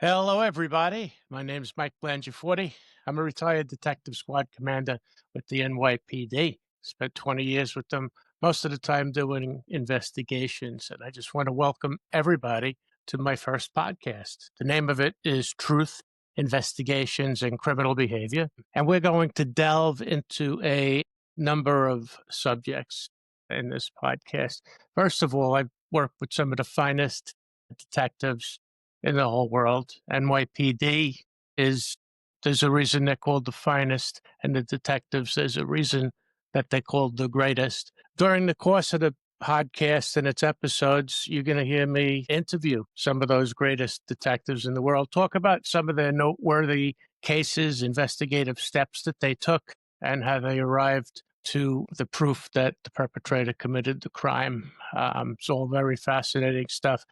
Hello, everybody. My name is Mike Blangiforti. I'm a retired detective squad commander with the NYPD. Spent 20 years with them, most of the time doing investigations. And I just want to welcome everybody to my first podcast. The name of it is Truth, Investigations, and Criminal Behavior. And we're going to delve into a number of subjects in this podcast. First of all, I've worked with some of the finest detectives in the whole world. NYPD there's a reason they're called the finest, and the detectives, there's a reason that they're called the greatest. During the course of the podcast and its episodes, you're going to hear me interview some of those greatest detectives in the world, talk about some of their noteworthy cases, investigative steps that they took, and how they arrived to the proof that the perpetrator committed the crime. It's all very fascinating stuff.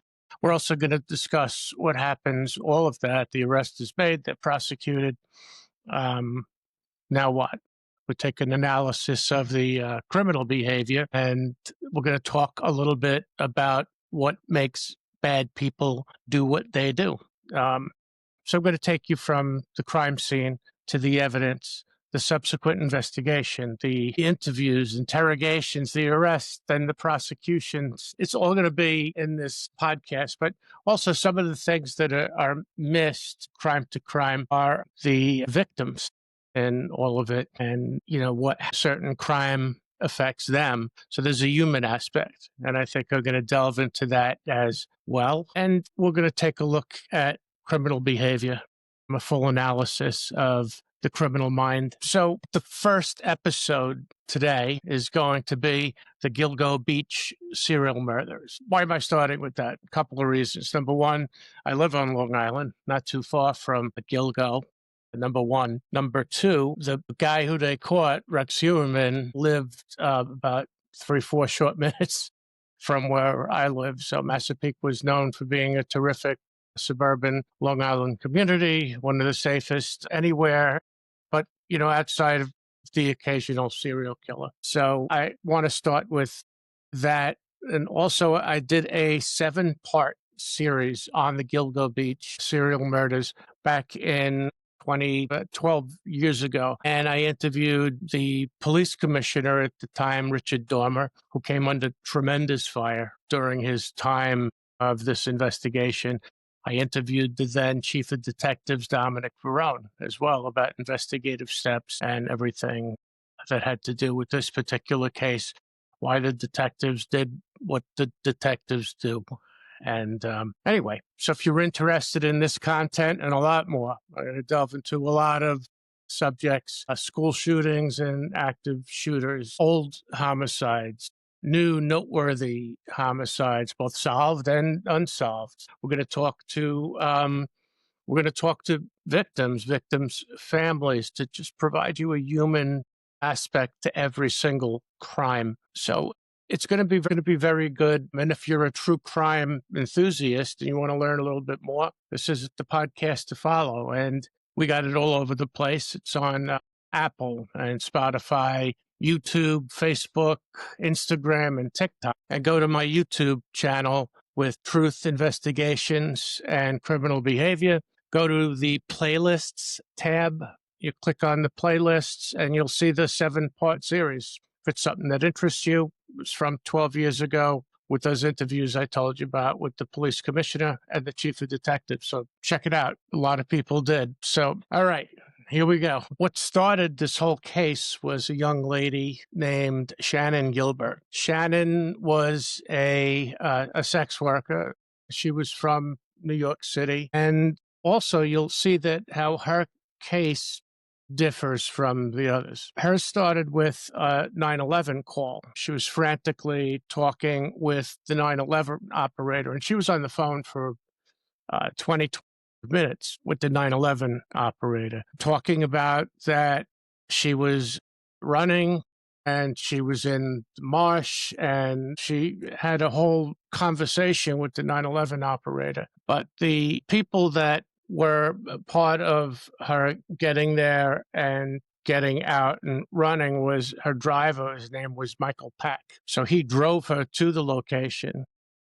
We're also going to discuss what happens, all of that. The arrest is made, they're prosecuted. Now what? We take an analysis of the criminal behavior, and we're going to talk a little bit about what makes bad people do what they do. So I'm going to take you from the crime scene to the evidence, the subsequent investigation, the interviews, interrogations, the arrest, and the prosecutions. It's all going to be in this podcast, but also some of the things that are missed, crime to crime, are the victims and all of it, and what certain crime affects them. So there's a human aspect, and I think we're going to delve into that as well. And we're going to take a look at criminal behavior, a full analysis of the criminal mind. So the first episode today is going to be the Gilgo Beach Serial Murders. Why am I starting with that? A couple of reasons. Number one, I live on Long Island, not too far from Gilgo. Number one. Number two, the guy who they caught, Rex Heuermann, lived about 3-4 short minutes from where I live. So Massapequa was known for being a terrific suburban Long Island community, one of the safest anywhere, but, outside of the occasional serial killer. So I want to start with that. And also, I did a 7-part series on the Gilgo Beach serial murders back in 12 years ago. And I interviewed the police commissioner at the time, Richard Dormer, who came under tremendous fire during his time of this investigation. I interviewed the then chief of detectives, Dominick, Varrone, as well, about investigative steps and everything that had to do with this particular case, why the detectives did what the detectives do. And anyway, so if you're interested in this content and a lot more, I'm going to delve into a lot of subjects, school shootings and active shooters, old homicides, new noteworthy homicides, both solved and unsolved. We're going to talk to victims' families, to just provide you a human aspect to every single crime. So it's going to be very good. And if you're a true crime enthusiast and you want to learn a little bit more, this is the podcast to follow. And we got it all over the place. It's on Apple and Spotify, YouTube, Facebook, Instagram, and TikTok. And go to my YouTube channel with Truth, Investigations, and Criminal Behavior. Go to the Playlists tab. You click on the playlists, and you'll see the 7-part series. If it's something that interests you, it's from 12 years ago with those interviews I told you about with the police commissioner and the chief of detectives. So check it out. A lot of people did. So, all right. Here we go. What started this whole case was a young lady named Shannon Gilbert. Shannon was a sex worker. She was from New York City. And also you'll see that how her case differs from the others. Hers started with a 911 call. She was frantically talking with the 911 operator, and she was on the phone for 20 minutes with the 911 operator, talking about that she was running and she was in the marsh, and she had a whole conversation with the 911 operator. But the people that were part of her getting there and getting out and running was her driver. His name was Michael Pack. So he drove her to the location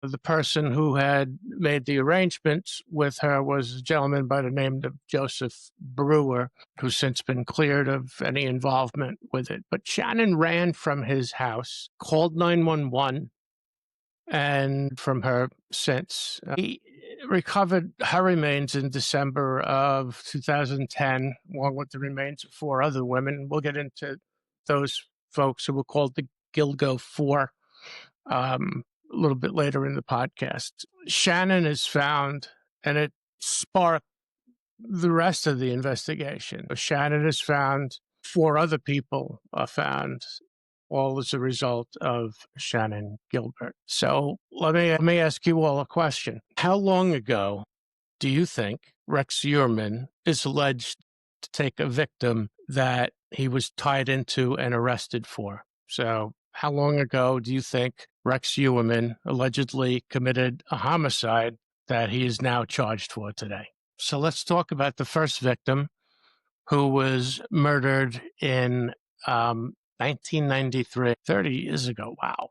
The person who had made the arrangements with her was a gentleman by the name of Joseph Brewer, who's since been cleared of any involvement with it. But Shannon ran from his house, called 911, and from her since. He recovered her remains in December of 2010, along with the remains of 4 other women. We'll get into those folks who were called the Gilgo Four a little bit later in the podcast. Shannon is found, and it sparked the rest of the investigation. Shannon is found, 4 other people are found, all as a result of Shannon Gilbert. So let me ask you all a question. How long ago do you think Rex Uerman is alleged to take a victim that he was tied into and arrested for? So how long ago do you think Rex Uerman allegedly committed a homicide that he is now charged for today? So let's talk about the first victim, who was murdered in 1993, 30 years ago. Wow.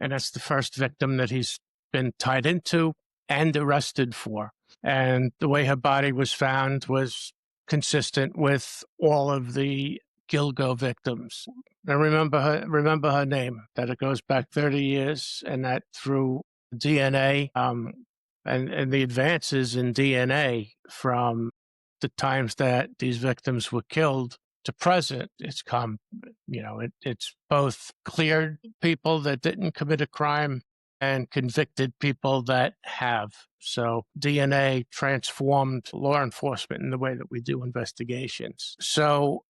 And that's the first victim that he's been tied into and arrested for. And the way her body was found was consistent with all of the Gilgo victims. Now remember her name, that it goes back 30 years, and that through DNA and the advances in DNA from the times that these victims were killed to present, it's come, it's both cleared people that didn't commit a crime and convicted people that have. So DNA transformed law enforcement in the way that we do investigations. So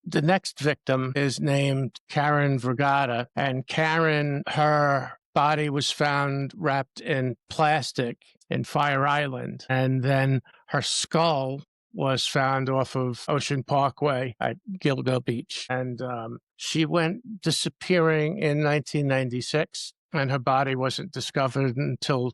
the next victim is named Karen Vergata, and Karen, her body was found wrapped in plastic in Fire Island, and then her skull was found off of Ocean Parkway at Gilgo Beach. And she went disappearing in 1996, and her body wasn't discovered until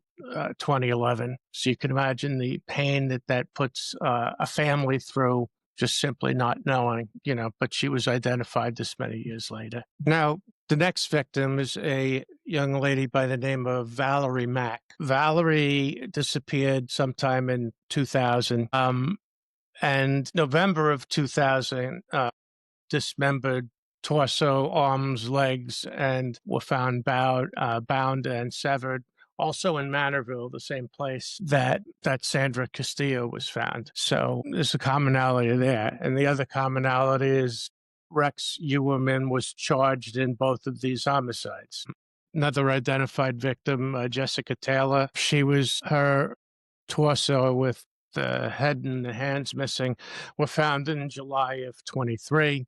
2011. So you can imagine the pain that puts a family through, just simply not knowing, but she was identified this many years later. Now, the next victim is a young lady by the name of Valerie Mack. Valerie disappeared sometime in 2000. And November of 2000, dismembered torso, arms, legs, and were found bound and severed. Also in Manorville, the same place that Sandra Castillo was found. So there's a commonality there. And the other commonality is Rex Uerman was charged in both of these homicides. Another identified victim, Jessica Taylor, her torso with the head and the hands missing were found in July of 23.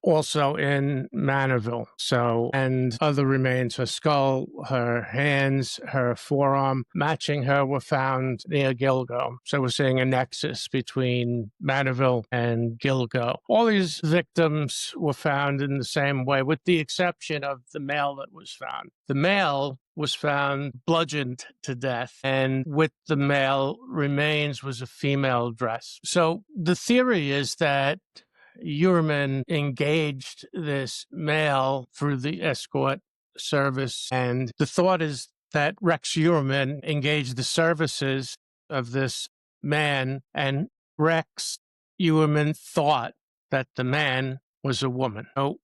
Also in Manorville. So, and other remains, her skull, her hands, her forearm, matching her, were found near Gilgo. So we're seeing a nexus between Manorville and Gilgo. All these victims were found in the same way, with the exception of the male that was found. The male was found bludgeoned to death, and with the male remains was a female dress. So the theory is that Uerman engaged this male through the escort service, and the thought is that Rex Uerman engaged the services of this man, and Rex Uerman thought that the man was a woman. So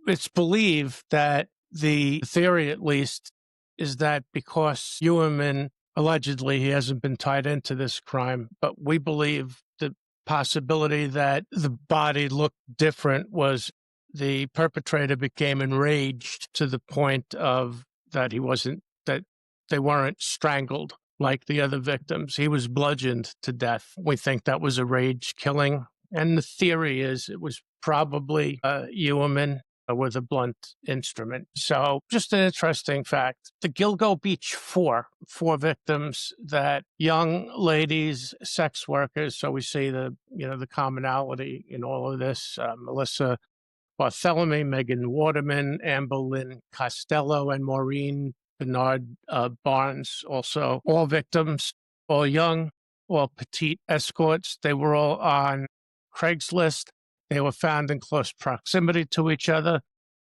it's believed that the theory, at least, is that because Uerman, allegedly, he hasn't been tied into this crime, but we believe the possibility that the body looked different was the perpetrator became enraged to the point of that they weren't strangled like the other victims. He was bludgeoned to death. We think that was a rage killing. And the theory is it was probably Uerman with a blunt instrument. So just an interesting fact. The Gilgo Beach four victims, that young ladies, sex workers. So we see the commonality in all of this. Melissa Bartholomew, Megan Waterman, Amber Lynn Costello, and Maureen Bernard Barnes. Also, all victims, all young, all petite escorts. They were all on Craigslist. They were found in close proximity to each other.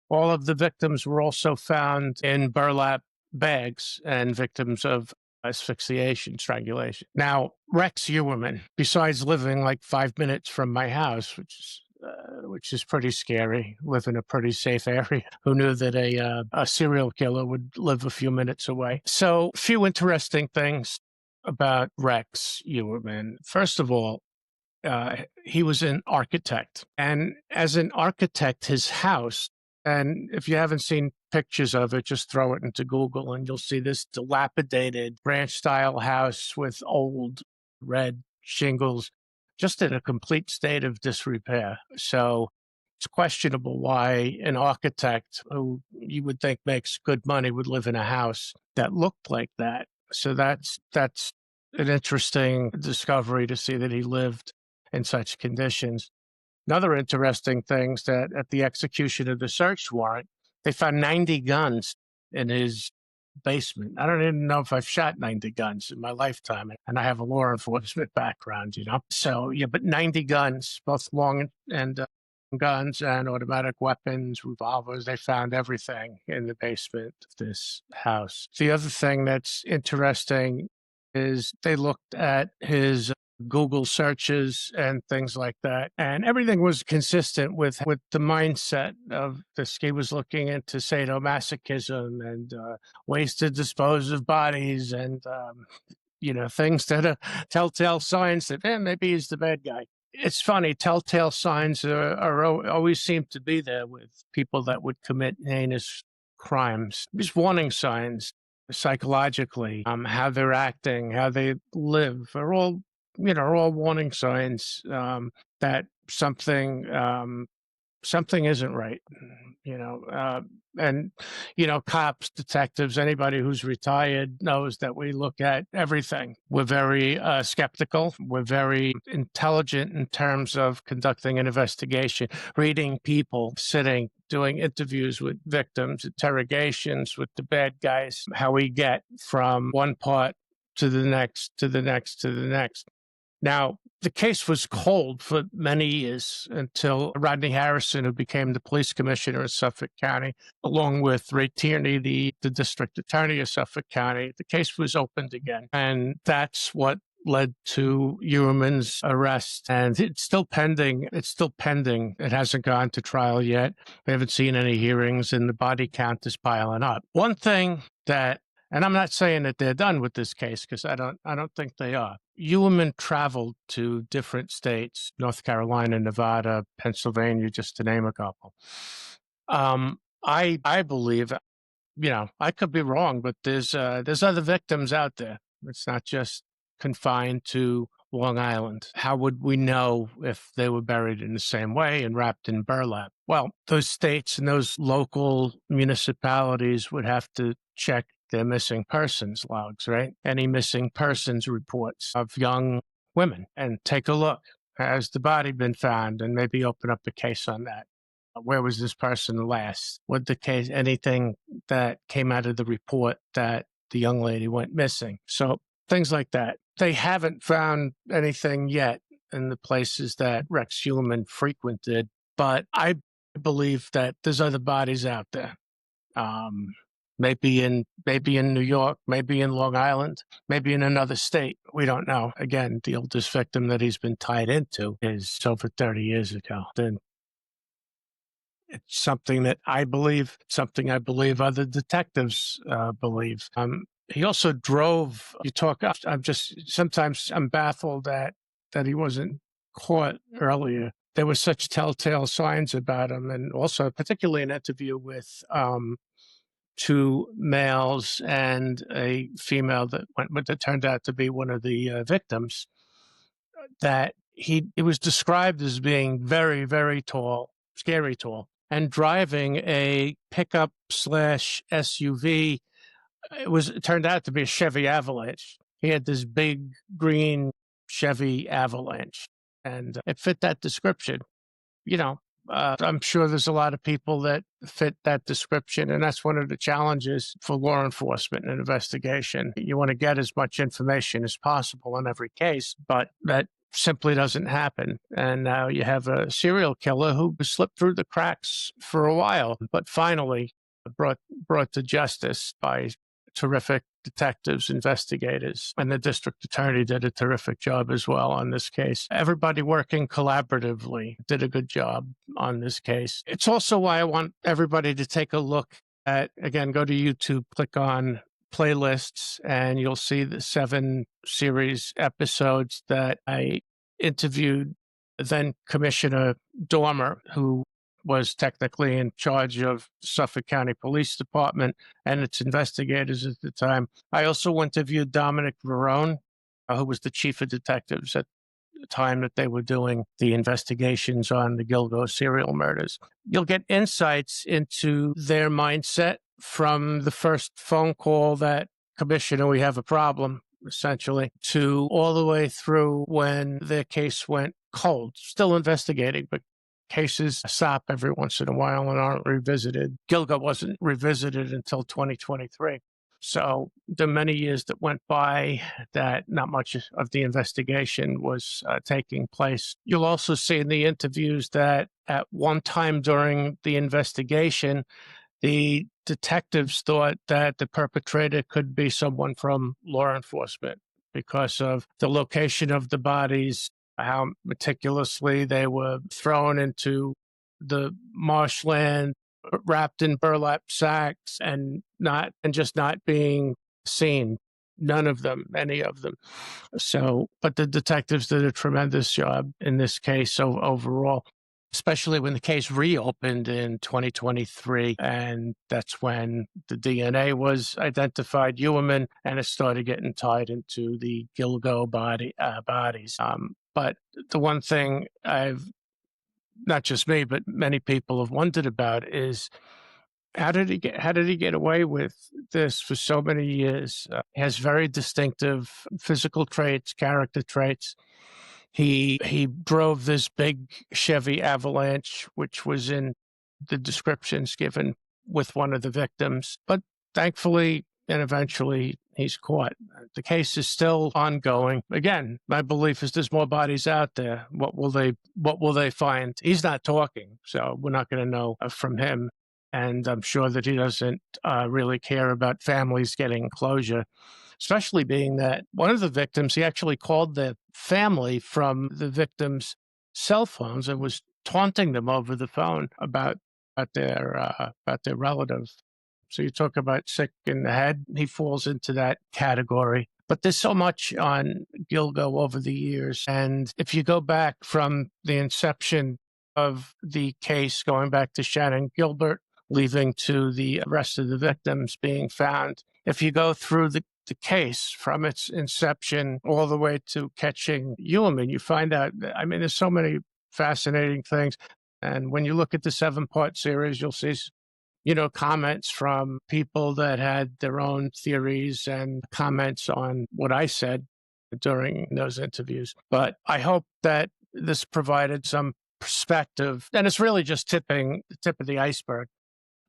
All of the victims were also found in Burlap bags and victims of asphyxiation, strangulation. Now, Rex Uerman, besides living like 5 minutes from my house, which is pretty scary, live in a pretty safe area. Who knew that a serial killer would live a few minutes away? So, a few interesting things about Rex Uerman. First of all, he was an architect. And as an architect, his house, and if you haven't seen pictures of it, just throw it into Google and you'll see this dilapidated ranch-style house with old red shingles, just in a complete state of disrepair. So it's questionable why an architect who you would think makes good money would live in a house that looked like that. So that's an interesting discovery to see that he lived in such conditions. Another interesting thing is that at the execution of the search warrant, they found 90 guns in his basement. I don't even know if I've shot 90 guns in my lifetime, and I have a law enforcement background, So, yeah, but 90 guns, both long and guns and automatic weapons, revolvers. They found everything in the basement of this house. The other thing that's interesting is they looked at his Google searches and things like that. And everything was consistent with the mindset of this. He was looking into sadomasochism and ways to dispose of bodies and, things that are telltale signs that maybe he's the bad guy. It's funny, telltale signs are always seem to be there with people that would commit heinous crimes. These warning signs psychologically, how they're acting, how they live, are all warning signs that something isn't right, and, cops, detectives, anybody who's retired knows that we look at everything. We're very skeptical. We're very intelligent in terms of conducting an investigation, reading people, sitting, doing interviews with victims, interrogations with the bad guys, how we get from one part to the next, to the next, to the next. Now, the case was cold for many years until Rodney Harrison, who became the police commissioner of Suffolk County, along with Ray Tierney, the district attorney of Suffolk County, the case was opened again. And that's what led to Uerman's arrest. And it's still pending. It hasn't gone to trial yet. We haven't seen any hearings, and the body count is piling up. One thing that, and I'm not saying that they're done with this case, because I don't think they are. Uerman traveled to different states, North Carolina, Nevada, Pennsylvania, just to name a couple. I believe, I could be wrong, but there's other victims out there. It's not just confined to Long Island. How would we know if they were buried in the same way and wrapped in burlap? Well, those states and those local municipalities would have to check their missing persons logs, right? Any missing persons reports of young women, and take a look. Has the body been found? And maybe open up a case on that. Where was this person last? What the case, anything that came out of the report that the young lady went missing? So things like that. They haven't found anything yet in the places that Rex Uerman frequented, but I believe that there's other bodies out there. Maybe in New York, maybe in Long Island, maybe in another state. We don't know. Again, the oldest victim that he's been tied into is over 30 years ago. Then it's something that I believe, other detectives believe. He also drove. Sometimes I'm baffled that he wasn't caught earlier. There were such telltale signs about him, and also particularly an interview with two males and a female that turned out to be one of the victims, that he was described as being very, very tall, scary tall, and driving a pickup / SUV. It turned out to be a Chevy Avalanche. He had this big green Chevy Avalanche, and it fit that description. I'm sure there's a lot of people that fit that description, and that's one of the challenges for law enforcement and investigation. You want to get as much information as possible on every case, but that simply doesn't happen. And now you have a serial killer who slipped through the cracks for a while, but finally brought to justice by terrific detectives, investigators, and the district attorney did a terrific job as well on this case. Everybody working collaboratively did a good job on this case. It's also why I want everybody to take a look at, again, go to YouTube, click on playlists, and you'll see the 7 series episodes that I interviewed then Commissioner Dormer, who was technically in charge of Suffolk County Police Department and its investigators at the time. I also interviewed Dominick Varrone, who was the chief of detectives at the time that they were doing the investigations on the Gilgo serial murders. You'll get insights into their mindset from the first phone call that, Commissioner, we have a problem, essentially, to all the way through when their case went cold. Still investigating, but cases stop every once in a while and aren't revisited. Gilgo wasn't revisited until 2023. So the many years that went by that not much of the investigation was taking place. You'll also see in the interviews that at one time during the investigation, the detectives thought that the perpetrator could be someone from law enforcement because of the location of the bodies, how meticulously they were thrown into the marshland, wrapped in burlap sacks, and just not being seen. None of them, any of them. So, but the detectives did a tremendous job in this case. So overall, especially when the case reopened in 2023, and that's when the DNA was identified, Ewerman, and it started getting tied into the Gilgo bodies. But the one thing not just me, but many people have wondered about is how did he get away with this for so many years? He has very distinctive physical traits, character traits. He drove this big Chevy Avalanche, which was in the descriptions given with one of the victims. But thankfully and eventually he's caught. The case is still ongoing. Again, my belief is there's more bodies out there. What will they find? He's not talking, so we're not going to know from him. And I'm sure that he doesn't really care about families getting closure, especially being that one of the victims, he actually called the family from the victims' cell phones and was taunting them over the phone about their relative. So you talk about sick in the head, he falls into that category. But there's so much on Gilgo over the years. And if you go back from the inception of the case, going back to Shannon Gilbert, leading to the rest of the victims being found, if you go through the case from its inception all the way to catching Ewerman, you find out, there's so many fascinating things. And when you look at the 7-part series, you'll see comments from people that had their own theories and comments on what I said during those interviews. But I hope that this provided some perspective, and it's really just the tip of the iceberg.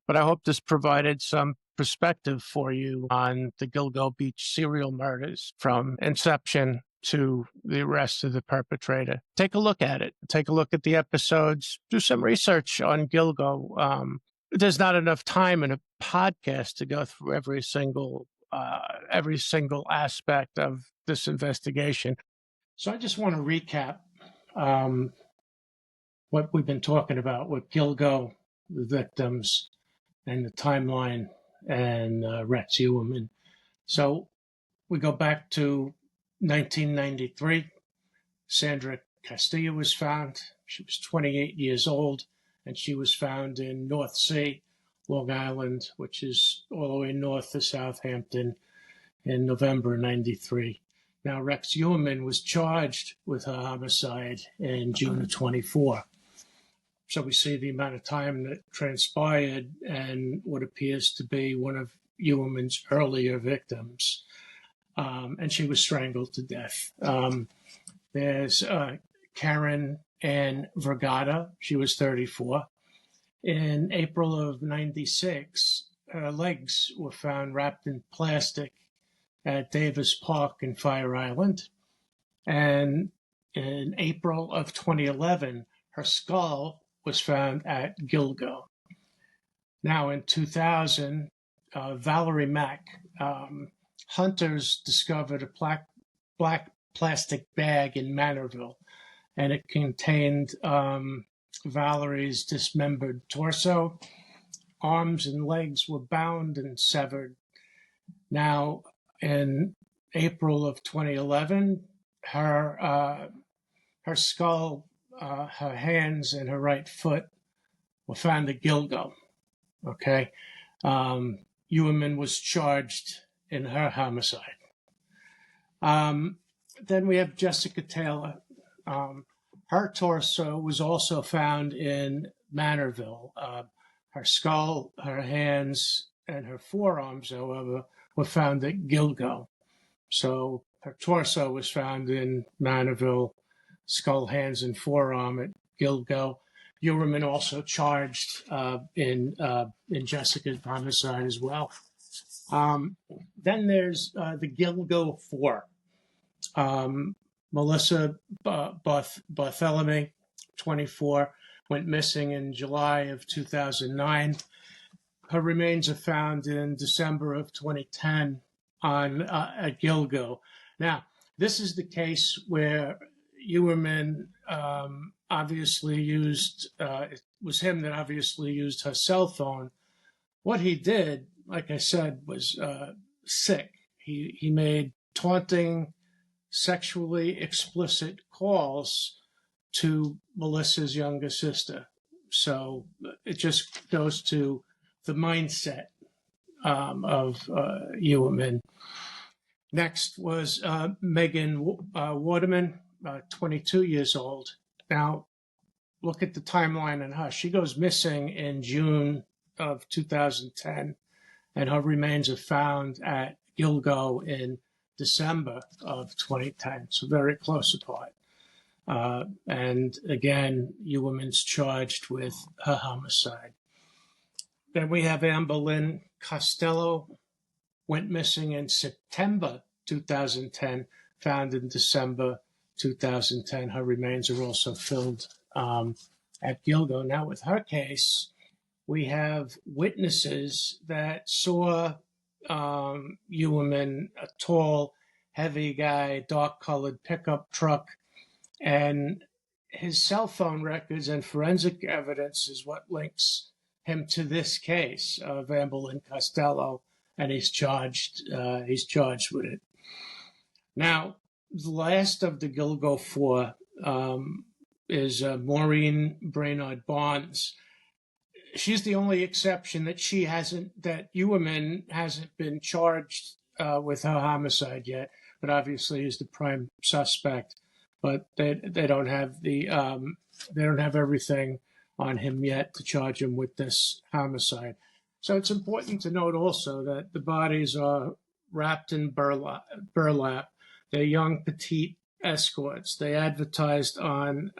But I hope this provided some perspective for you on the Gilgo Beach serial murders from inception to the arrest of the perpetrator. Take a look at it. Take a look at the episodes. Do some research on Gilgo. There's not enough time in a podcast to go through every single aspect of this investigation. So I just want to recap what we've been talking about with Gilgo, the victims, and the timeline, and Rex Ewerman. So we go back to 1993. Sandra Castillo was found. She was 28 years old. And she was found in North Sea, Long Island, which is all the way north of Southampton, in November 93. Now, Rex Ewerman was charged with her homicide in June of 24. So we see the amount of time that transpired and what appears to be one of Ewerman's earlier victims. And she was strangled to death. There's Karen Ann Vergata. She was 34. In April of 96, her legs were found wrapped in plastic at Davis Park in Fire Island. And in April of 2011, her skull was found at Gilgo. Now in 2000, Valerie Mack, hunters discovered a black plastic bag in Manorville, and it contained Valerie's dismembered torso. Arms and legs were bound and severed. Now, in April of 2011, her skull, her hands, and her right foot were found at Gilgo. Okay, Ewerman was charged in her homicide. Then we have Jessica Taylor. Her torso was also found in Manorville. Her skull, her hands, and her forearms, however, were found at Gilgo. So her torso was found in Manorville, skull, hands, and forearm at Gilgo. Ewerman also charged in Jessica's homicide as well. Then there's the Gilgo Four. Melissa Bartholomew, 24, went missing in July of 2009. Her remains are found in December of 2010 at Gilgo. Now, this is the case where Ewerman obviously used, it was him that obviously used her cell phone. What he did, like I said, was sick. He made taunting, sexually explicit calls to Melissa's younger sister. So it just goes to the mindset of Ewerman. Next was Megan Waterman, 22 years old. Now, look at the timeline on her. She goes missing in June of 2010, and her remains are found at Gilgo in December of 2010, so very close apart. And again, Ewerman's charged with her homicide. Then we have Amber Lynn Costello, went missing in September 2010, found in December 2010. Her remains are also found at Gilgo. Now, with her case, we have witnesses that saw Ewerman, a tall, heavy guy, dark-colored pickup truck, and his cell phone records and forensic evidence is what links him to this case of Amber Lynn Costello, and he's charged with it. Now, the last of the Gilgo Four is Maureen Brainard Barnes. She's the only exception that Ewerman hasn't been charged with her homicide yet, but obviously is the prime suspect. But they don't have everything on him yet to charge him with this homicide. So it's important to note also that the bodies are wrapped in burlap. They're young, petite escorts. They advertised on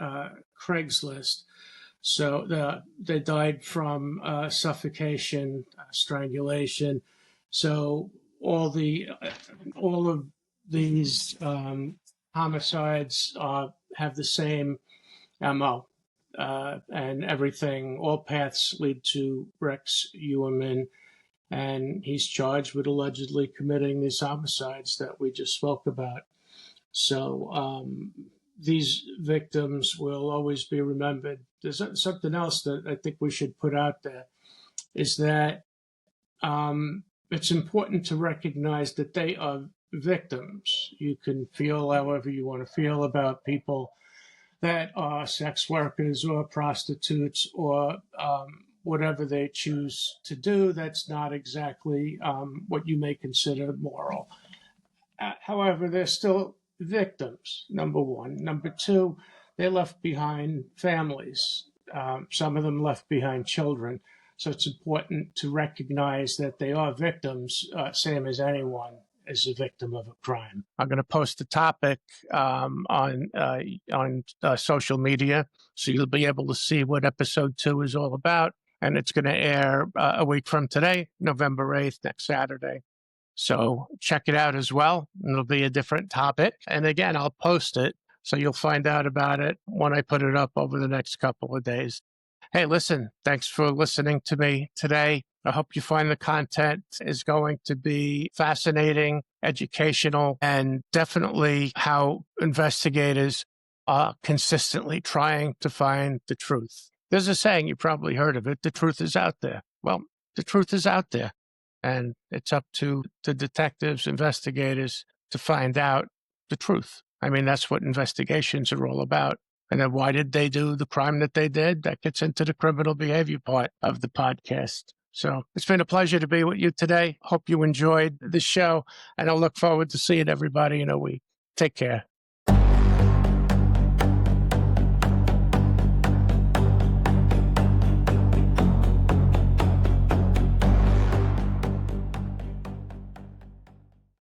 Craigslist. So they died from suffocation, strangulation. So all of these homicides have the same MO, and everything. All paths lead to Rex Ewerman, and he's charged with allegedly committing these homicides that we just spoke about. So these victims will always be remembered. There's something else that I think we should put out there, is that it's important to recognize that they are victims. You can feel however you want to feel about people that are sex workers or prostitutes or whatever they choose to do. That's not exactly what you may consider moral. However, they're still victims, number one. Number two, they left behind families. Some of them left behind children. So it's important to recognize that they are victims, same as anyone is a victim of a crime. I'm going to post the topic on social media, so you'll be able to see what episode 2 is all about. And it's going to air a week from today, November 8th, next Saturday. So check it out as well. It'll be a different topic. And again, I'll post it, so you'll find out about it when I put it up over the next couple of days. Hey, listen, thanks for listening to me today. I hope you find the content is going to be fascinating, educational, and definitely how investigators are consistently trying to find the truth. There's a saying, you probably heard of it, the truth is out there. Well, the truth is out there, and it's up to the detectives, investigators to find out the truth. I mean, that's what investigations are all about. And then why did they do the crime that they did? That gets into the criminal behavior part of the podcast. So it's been a pleasure to be with you today. Hope you enjoyed the show, and I'll look forward to seeing everybody in a week. Take care.